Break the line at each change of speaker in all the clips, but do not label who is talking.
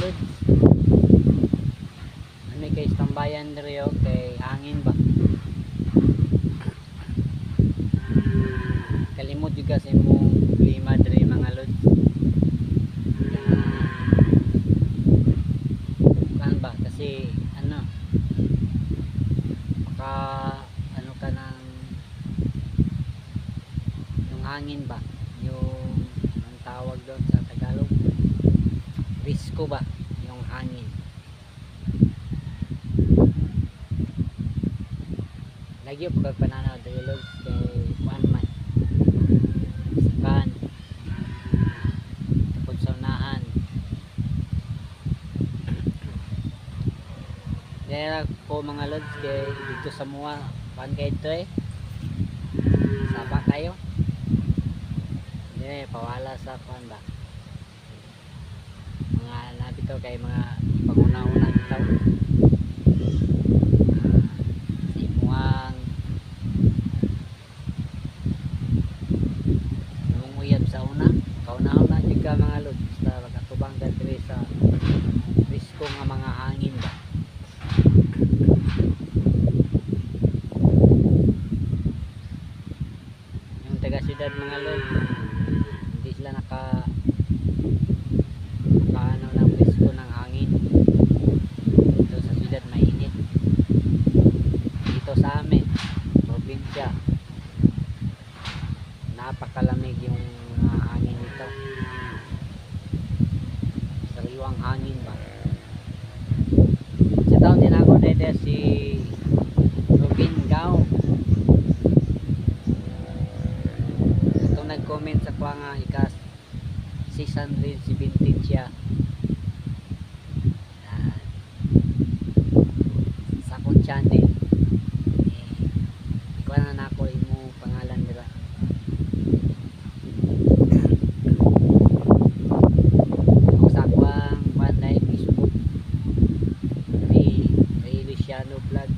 lods. Ano kay tambayan diri kay hangin ba. Kalimot juga sa imong klima diri mga lods. Kan ba kasi ano baka ano ka ng yung hangin ba, yung ang tawag doon sa Tagalog, risko ba yung hangin. Lagi yung pagpananaw diri lods kay kuan man sikan tapos sa unahan. Kaya ko mga lods kay dito sa mua kuan kay ito saba kayo hindi pawala sa kuan ba mga nabito kay mga panguna-una itaw sa imuang uyab sa una kauna-una juga mga lods sa katubang diri sa risko nga mga hangin ba. Yung taga siyudad mga lods hindi sila ano ng risko ng hangin. Dito sa siyudad mainit, dito sa amin probinsya napakalamig yung hangin nito, sariwang hangin ba. Sa taon din ako dede si Robin Gao itong nag-comment sa kwa nga ikas 617 siya sa akong channel ikuha na ako yung pangalan nila. Ako sa akwang panday Facebook Ray Luciano Vlog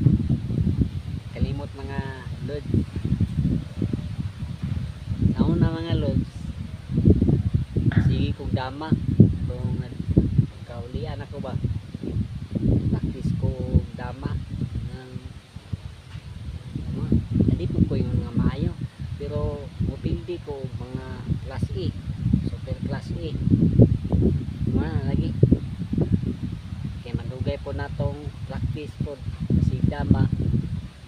kalimot mga lods. Nauna mga lods sige kong dama kung kaulian ako ba practice ko dama ng hindi po ko yung mga maayo pero mupildi ko mga class A super class A mga lagi kaya manugay po natong practice po kasi dama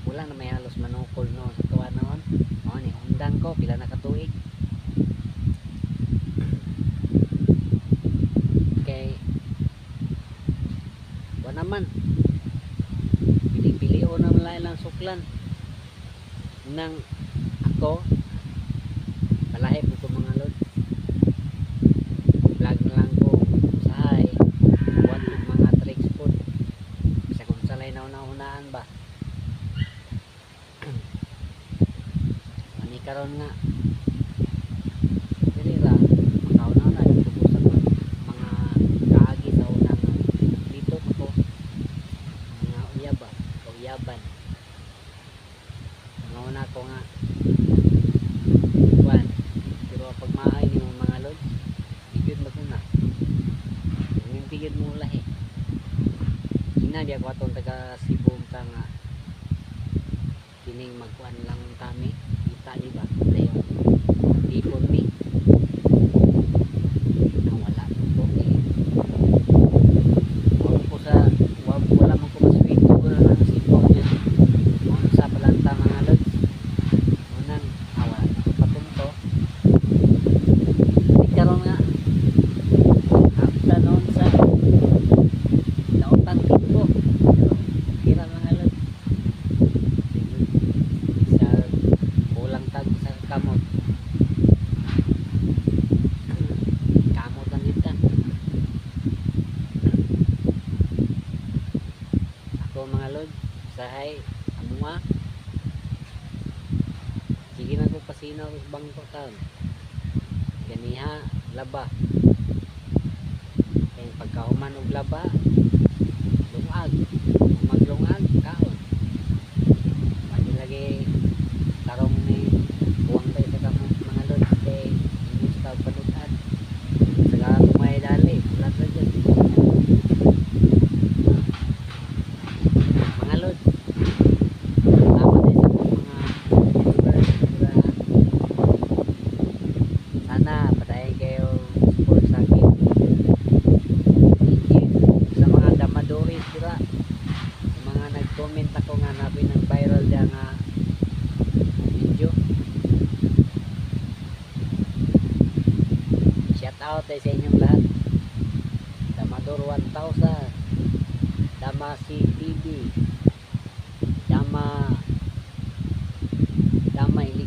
wala na may halos manukol noon tuwa noon ni undang ko pila na katuig kay wala naman pili-pili o na lang suklan nang ako palahip ko mga lods vlog na lang ko sahay buwan ko mga tricks po sa kung salay na unaan ba mani karon nga dili ra makauna-una tubusan ko mga kaagi sa unang dito ko mga uyaba uyaban mga una ko nga kuan pero pag maay ni mga lods bigod maguna yung bigod mo lahi ina di ako atong taga Cebu nga kining magkuan lang kami kita di ba dayo ipon mi wala po wala mo ko maswito ko na lang sipon niya sa palanta mga lods unang wala ko patunto ikaroon nga hapta noon sa lautang tipo kira mga lods sa kulang tag sa kamot lang kita ako mga lods sahay amua sige na ko pasinaw bangko taon ganiha laba kaya pagkahuman og laba lungag maglungag kaon pwede lagi tarong ni buwang tayo sa kamot mga lods kay hindi sa panutan sa kumay dali ulat na dyan 1000, Dama CTV, Dama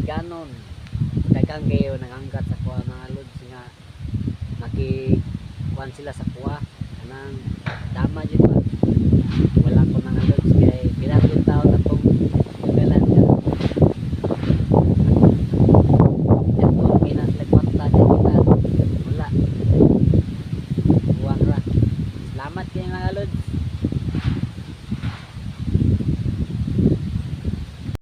Iliganon. Daghang kayo nanganggat sa kuha mga lods nga nakikuan sila sa kuha kanang dama jud ba. Wala ko mga lods kay pinatid tao na tong kagalan niya. Ito pinaslagwata din kita. Wala. Buwang ra. Salamat kayo mga lods.